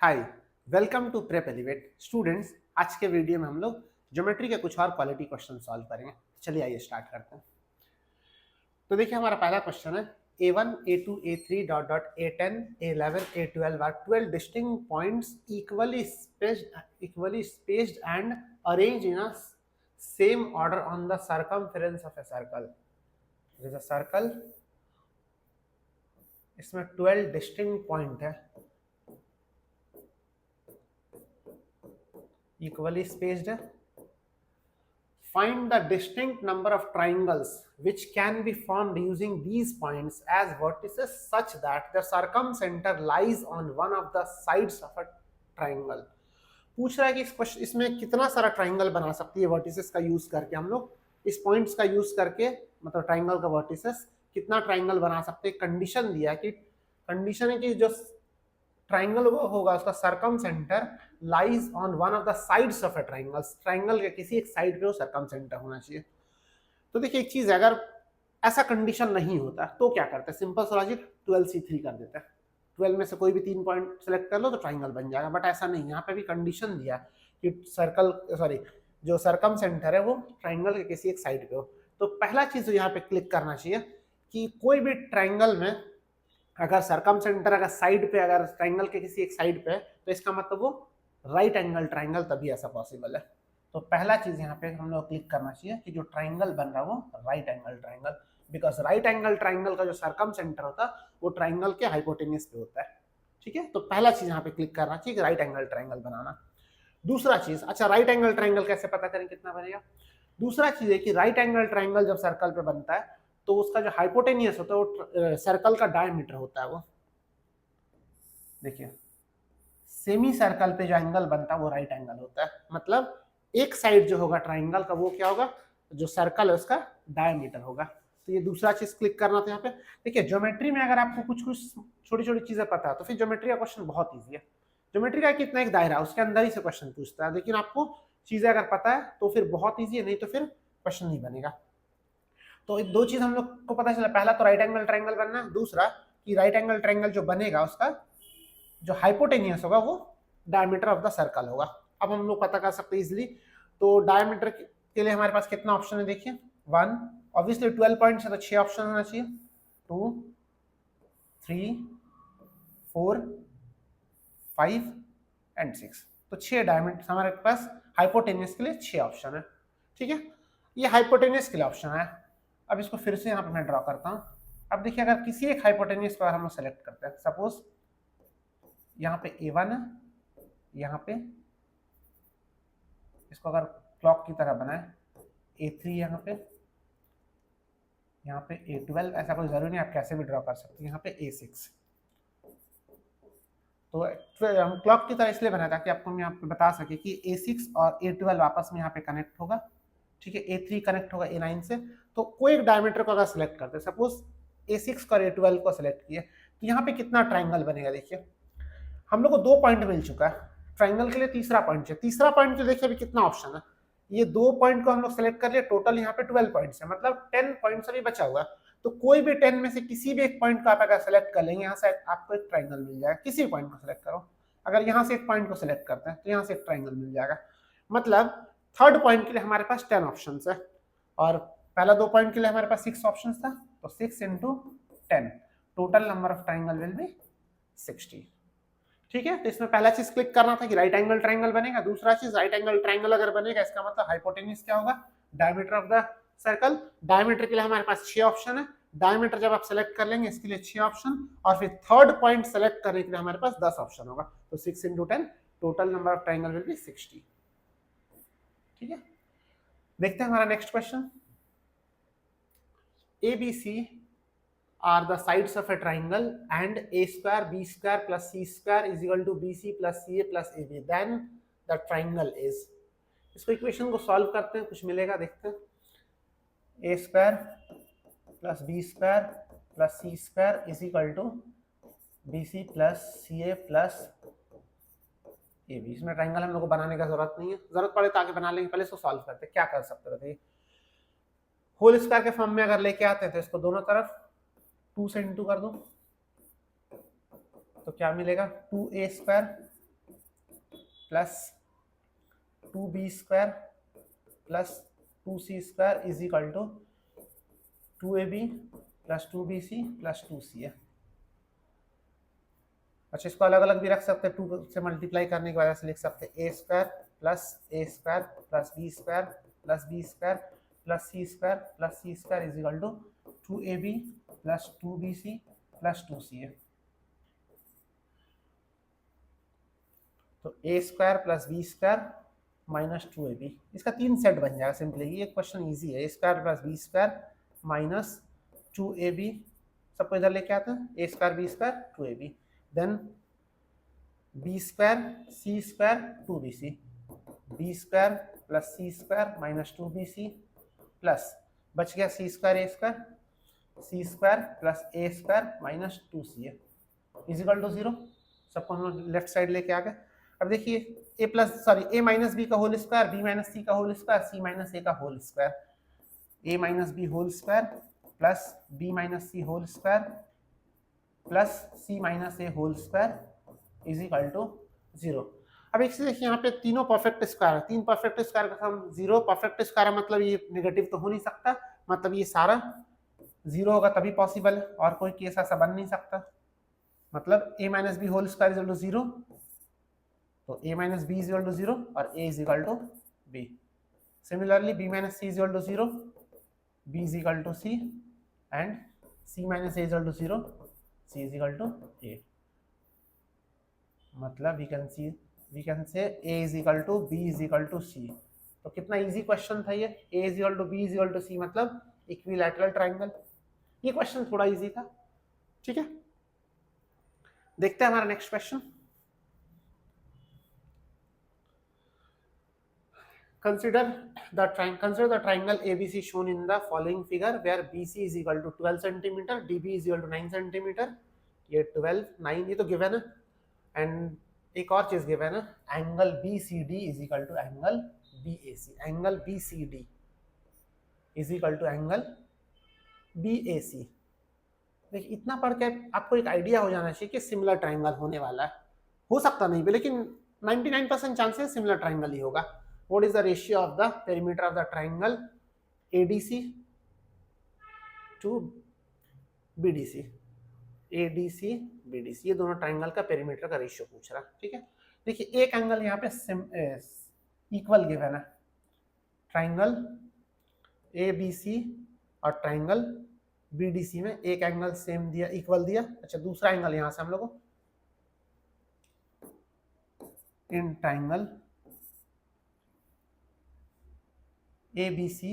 Hi, welcome to prep elevate students. आज के video में हम लोग ज्योमेट्री के कुछ और क्वालिटी क्वेश्चन सॉल्व करेंगे। चलिए आइए स्टार्ट करते हैं। तो देखिए हमारा पहला क्वेश्चन है A1, A2, A3 dot dot A10, A11, A12 are 12 distinct points equally spaced and arranged in a same order on the circumference of a circle. This is a circle, इसमें 12 distinct point है, equally spaced. Find the distinct number of triangles which can be formed using these points as vertices such that the circumcenter lies on one of the sides of a triangle. पूछ रहा है कि इसमें कितना सारा triangle बना सकती है वर्टिसेस का यूज करके। हम लोग इस पॉइंट्स का यूज करके मतलब ट्राइंगल का वर्टिसेस कितना ट्राइंगल बना सकते हैं। कंडीशन दिया है कि कंडीशन है कि जो ट्राइंगल वो होगा उसका circum centre lies on one of the sides of A triangle. Triangle के किसी एक साइड पे वो सर्कम सेंटर होना चाहिए। तो देखिए एक चीज है, अगर ऐसा कंडीशन नहीं होता तो क्या करते हैं, सिंपल सा लॉजिक 12C3 कर देते हैं। 12 में से कोई भी 3 पॉइंट सेलेक्ट कर लो तो ट्राइंगल बन जाएगा, बट ऐसा नहीं। यहाँ पे भी कंडीशन दिया कि जो सर्कम सेंटर है वो ट्राइंगल के किसी एक साइड पे हो। तो पहला चीज यहाँ पे क्लिक करना चाहिए कि कोई भी ट्राइंगल में अगर सर्कम सेंटर अगर साइड पे, अगर ट्राइंगल के किसी एक साइड पे, तो इसका मतलब वो राइट एंगल ट्राइंगल, तभी ऐसा पॉसिबल है। तो पहला चीज यहाँ पे हम लोग क्लिक करना चाहिए कि जो ट्राइंगल बन रहा है वो right angle triangle, because right angle triangle का जो सर्कम सेंटर होता है वो ट्राइंगल के हाइपोटेन्यूज पे होता है। ठीक है, तो पहला चीज यहाँ पे क्लिक करना चाहिए कि राइट एंगल ट्राइंगल बनाना। दूसरा चीज, अच्छा राइट एंगल ट्राइंगल कैसे पता करें कितना बनेगा। दूसरा चीज है कि राइट एंगल ट्राइंगल जब सर्कल पे बनता है तो उसका जो हाइपोटेनियस होता है वो सर्कल का डायमीटर होता है। वो देखिए सेमी सर्कल पे जो एंगल बनता है वो राइट एंगल होता है। मतलब एक साइड जो होगा ट्राइंगल का वो क्या होगा, जो सर्कल है उसका डायमीटर होगा। तो ये दूसरा चीज क्लिक करना था यहाँ पे। देखिए ज्योमेट्री में अगर आपको कुछ कुछ छोटी छोटी चीजें पता है तो फिर ज्योमेट्री का क्वेश्चन बहुत ईजी है। ज्योमेट्री का कितना एक दायरा उसके अंदर ही से क्वेश्चन पूछता है, लेकिन आपको चीजें अगर पता है तो फिर बहुत ईजी है, नहीं तो फिर क्वेश्चन नहीं बनेगा। तो दो चीज हम लोग को पता चला, पहला तो राइट एंगल ट्राइंगल बनना, दूसरा कि राइट एंगल ट्राइंगल जो बनेगा उसका जो हाइपोटेनियस होगा वो डायमीटर ऑफ द सर्कल होगा। अब हम लोग पता कर सकते हैं इजिली। तो डायमीटर के लिए हमारे पास कितना ऑप्शन है, देखिए 1, ऑब्वियसली 12 पॉइंट्स है तो 6 ऑप्शन होना चाहिए, 2, 3, 4, 5 एंड 6। तो 6 डायमीटर हमारे पास हाइपोटेनियस के लिए 6 ऑप्शन है। ठीक है, ये हाइपोटेनियस के लिए ऑप्शन है। अब इसको फिर से यहाँ पे मैं ड्रॉ करता हूँ। अब देखिए अगर किसी एक हाइपोटेनियस को हम लोग सेलेक्ट करते हैं, सपोज यहाँ पे A1 है, यहाँ पे इसको अगर क्लॉक की तरह बनाए A3, यहाँ पे A12, ऐसा कोई जरूरी नहीं, आप कैसे भी ड्रॉ कर सकते हैं। यहाँ पे A6। तो हम क्लॉक की तरह इसलिए बनाया था कि आपको हम यहाँ पे बता सके कि A6 और A12 आपस में यहाँ पे कनेक्ट होगा। ठीक है, A3 कनेक्ट होगा A9 से। तो कोई एक डायमीटर को अगर सिलेक्ट करते हैं, सपोज A6 और A12 को सिलेक्ट किए, तो यहाँ पे कितना ट्राइंगल बनेगा। देखिए हम लोग को 2 पॉइंट मिल चुका है, ट्राइंगल के लिए तीसरा पॉइंट चाहिए। तीसरा पॉइंट जो देखिए अभी कितना ऑप्शन है, ये 2 पॉइंट को हम लोग सेलेक्ट कर लिए, टोटल यहाँ पे 12 पॉइंट्स है, मतलब 10 पॉइंट्स अभी बचा हुआ। तो कोई भी 10 में से किसी भी एक पॉइंट को आप अगर सेलेक्ट कर लेंगे, यहाँ से आपको एक ट्राइंगल मिल जाएगा। किसी भी पॉइंट को सेलेक्ट करो, अगर यहाँ से एक पॉइंट को सिलेक्ट करते हैं तो यहाँ से एक ट्राइंगल मिल जाएगा। मतलब थर्ड पॉइंट के लिए हमारे पास 10 ऑप्शन है, और पहला 2 पॉइंट के लिए हमारे पास 6 ऑप्शन था। तो 6 × 10, total number of triangle will be 60। ठीक है, तो इसमें पहला चीज क्लिक करना था कि राइट एंगल ट्राइंगल बनेगा। दूसरा चीज, राइट एंगल ट्राइंगल अगर बनेगा इसका मतलब हाइपोटेन्यूज क्या होगा, diameter of the circle. Diameter के लिए हमारे पास 6 ऑप्शन है। डायमीटर जब आप सेलेक्ट कर लेंगे इसके लिए 6 ऑप्शन, और फिर थर्ड पॉइंट सेलेक्ट करने के लिए हमारे पास 10 ऑप्शन होगा। तो 6 × 10, total number of triangle will be 60। ठीक है, देखते हैं हमारा next question. ABC are the sides of a triangle and a square b square plus c square is equal to bc plus ca plus ab, then the triangle is। इसको equation को solve करते हैं, कुछ मिलेगा देखते हैं। a square plus b square plus c square is equal to bc plus ca plus ab। इसमें triangle हम लोग को बनाने का जरूरत नहीं है, जरूरत पड़े तो आगे बना लेंगे, पहले इसको सॉल्व करते हैं। क्या कर सकते हैं बताइए, होल स्क्वायर के फॉर्म में अगर लेके आते हैं तो इसको दोनों तरफ 2 से इंटू कर दो, तो क्या मिलेगा 2a² plus 2b² plus 2c² is equal to 2ab plus 2bc plus 2c है। अच्छा, इसको अलग अलग भी रख सकते हैं, 2 से मल्टीप्लाई करने की वजह से लिख सकते हैं a² plus a² plus b² plus b² plus c² plus c² is equal to 2ab plus 2bc plus 2c है। तो a² plus b² minus 2ab, इसका 3 सेट बन जाएगा सिंपली। ये क्वेश्चन इजी है। a² plus b² minus 2ab, सबको इधर लेके आते हैं, a² b² 2ab, then b² c² 2bc, b² plus c² minus 2bc plus बच गया c² a² c² plus a² minus 2c है इज इक्वल टू 0। सबको हम लोग लेफ्ट साइड लेके आ गए। अब देखिए a माइनस बी का whole square, B minus C का whole square, C minus A का whole square, a minus B whole square plus B minus C whole square plus C minus A whole square is equal to 0। अब एक चीज देखिए, यहाँ पे तीनों perfect square है, 3 परफेक्ट स्क्वायर का हम 0 परफेक्ट स्क्वायर मतलब ये नेगेटिव तो हो नहीं सकता, मतलब ये सारा 0 होगा तभी पॉसिबल है, और कोई केस ऐसा बन नहीं सकता। मतलब a minus B whole square is equal to 0, तो a minus B is equal to 0 और a is equal to b। Similarly b minus C is equal to 0, b is equal to c and c minus a is equal to 0, c is equal to a। मतलब we can say a is equal to b is equal to c। तो कितना easy question था ये, a is equal to b is equal to c मतलब equilateral triangle. ये question थोड़ा easy था, ठीक है। देखते हैं हमारा next question. Consider the triangle ABC shown in the following figure where BC is equal to 12 cm, DB is equal to 9 cm। ये 12, 9 ये तो गिवन है, एंड एक और चीज गिवन है, angle BCD is equal to angle BAC। Angle BCD is equal to angle BAC। देखिए इतना पढ़ के आपको एक आइडिया हो जाना चाहिए कि सिमिलर ट्राइंगल होने वाला है। हो सकता नहीं भी, लेकिन 99% चांसेस सिमिलर ट्राइंगल ही होगा। What is the ratio of the perimeter of the triangle ADC to BDC? ADC BDC, ये दोनों ट्राइंगल का पेरीमीटर का रेशियो पूछ रहा है, ठीक है। देखिए एक एंगल यहाँ पे इक्वल गिवन है, ट्राइंगल ABC और ट्राइंगल BDC में एक एंगल सेम दिया, इक्वल दिया। अच्छा, दूसरा एंगल यहाँ से हम लोग in triangle ABC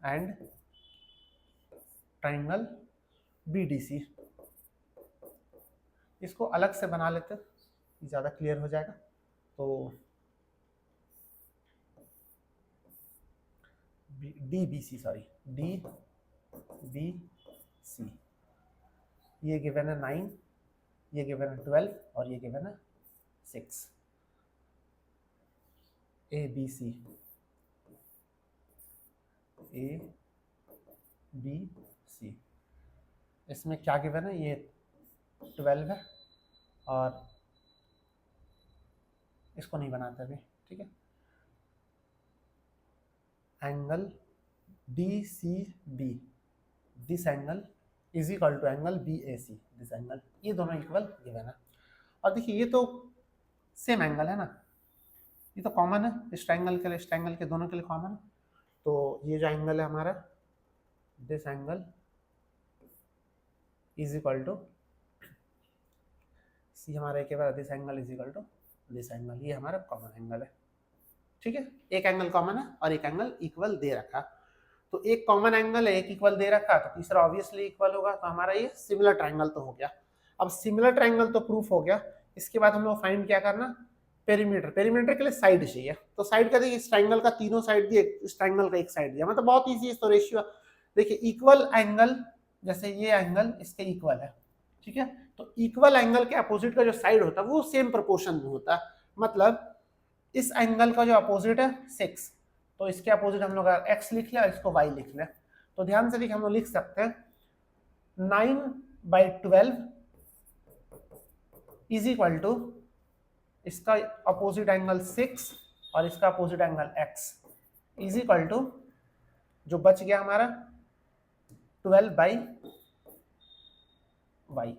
and triangle BDC, इसको अलग से बना लेते हैं, ज़्यादा क्लियर हो जाएगा। तो DBC, ये गिवन है 9, ये गिवन है 12 और ये गिवन है 6। ABC इसमें क्या गिवन है, ये 12 है और इसको नहीं बनाते अभी, ठीक है। Angle DCB, this angle is equal to angle BAC, this angle, ये दोनों इक्वल गिवन है। और देखिए ये तो सेम एंगल है ना, ये तो कॉमन है इस ट्रायंगल के लिए, इस ट्रायंगल के दोनों के लिए कॉमन है। तो ये जो एंगल है हमारा, this angle is equal to C, हमारा के बाद this angle is equal to this angle, ये हमारा कॉमन एंगल है, ठीक है। एक एंगल कॉमन है और एक एंगल इक्वल दे रखा, तो एक कॉमन एंगल है, एक इक्वल दे रखा, तो तीसरा ऑब्वियसली इक्वल होगा। तो हमारा ये सिमिलर ट्रायंगल तो हो गया। अब सिमिलर ट्रायंगल तो प्रूफ हो गया, इसके बाद हम लोग फाइंड क्या करना, पेरीमीटर। पेरीमीटर के लिए साइड चाहिए, तो साइड का देखिए इस ट्रायंगल का तीनों साइड दिए, इस ट्रायंगल का एक साइड दिया, मतलब बहुत इजी है। तो रेशियो देखिए, इक्वल एंगल जैसे ये एंगल इसके इक्वल है, ठीक है। तो इक्वल एंगल के अपोजिट का जो साइड होता है वो सेम प्रोपोर्शन में होता है। मतलब इस एंगल का जो अपोजिट है 6, तो इसके अपोजिट हम लोग x लिख लें और इसको y लिख लें। तो ध्यान से देखिए हम लोग लिख सकते हैं 9/12 इज इक्वल टू इसका अपोजिट एंगल 6 और इसका opposite angle x is equal to, जो बच गया हमारा 12 बाई y।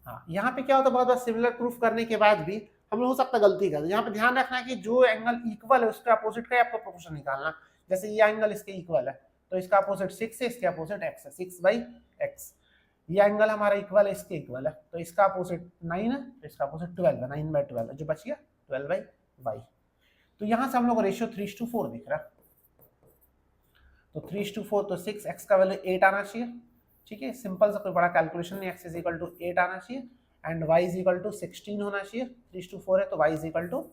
हाँ, यहाँ पे क्या होता है, बहुत बार सिमिलर प्रूफ करने के बाद भी हम लोग हो सकता है गलती कर, यहाँ पे ध्यान रखना है कि जो एंगल इक्वल है उसके अपोजिट का आपको प्रोपोर्शन निकालना। जैसे ये एंगल इसके इक्वल है तो इसका अपोजिट 6 है, इसके अपोजिट x है, 6 बाई x। ये एंगल हमारा इक्वल है, इसके इक्वल है, तो इसका अपोजिट 9 है, तो इसका अपोजिट 12 है, 9 बाई 12 है, जो बच गया 12 बाई y। तो यहाँ से हम लोग रेशियो 3:4 दिख रहा है, तो 3:4, तो 6x का वैल्यू 8 आना चाहिए। ठीक है, सिंपल सा, कोई बड़ा कैलकुलेशन नहीं, x इज इक्वल टू 8 आना चाहिए and y is equal to 16 होना चाहिए। 3:4 है तो y is equal to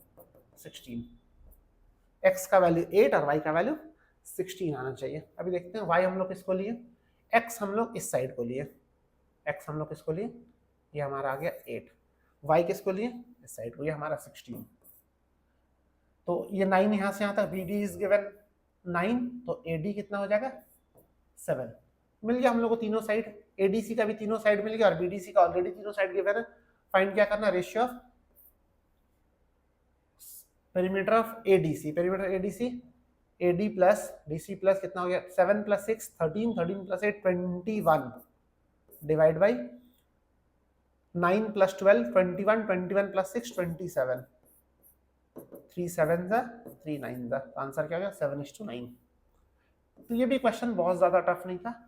16, x का वैल्यू 8 और y का वैल्यू 16 आना चाहिए। अभी देखते हैं y हम लोग किसको लिए, x हम लोग इस साइड को लिए, x हम लोग किसको लिए, ये हमारा आ गया 8, y किसको लिए, इस साइड को, ये हमारा 16। तो ये 9 यहाँ से यहाँ तक, BD इज गिवन 9, तो AD कितना हो जाएगा 7। मिल गया हम लोग को तीनों साइड, ADC का भी तीनों साइड मिल गया और BDC का ऑलरेडी तीनों साइड गिवन है। फाइंड क्या करना, ratio of perimeter of ADC, perimeter ADC, AD plus DC plus कितना हो गया 7 + 6 13, 13 + 8 21 डिवाइड बाई 9 + 12 21, 21 + 6 27, 3 7 जा 3 9 जा, तो आंसर क्या हो गया 7:9। तो ये भी क्वेश्चन बहुत ज्यादा टफ नहीं था।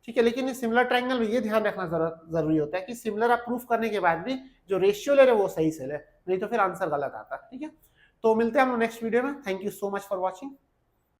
ठीक है, लेकिन सिमिलर ट्रायंगल में ये ध्यान रखना जरूरी होता है कि सिमिलर आप प्रूफ करने के बाद भी जो रेशियो ले रहे वो सही से ले, नहीं तो फिर आंसर गलत आता है। ठीक है, तो मिलते हैं हम नेक्स्ट वीडियो में। Thank you so much for watching.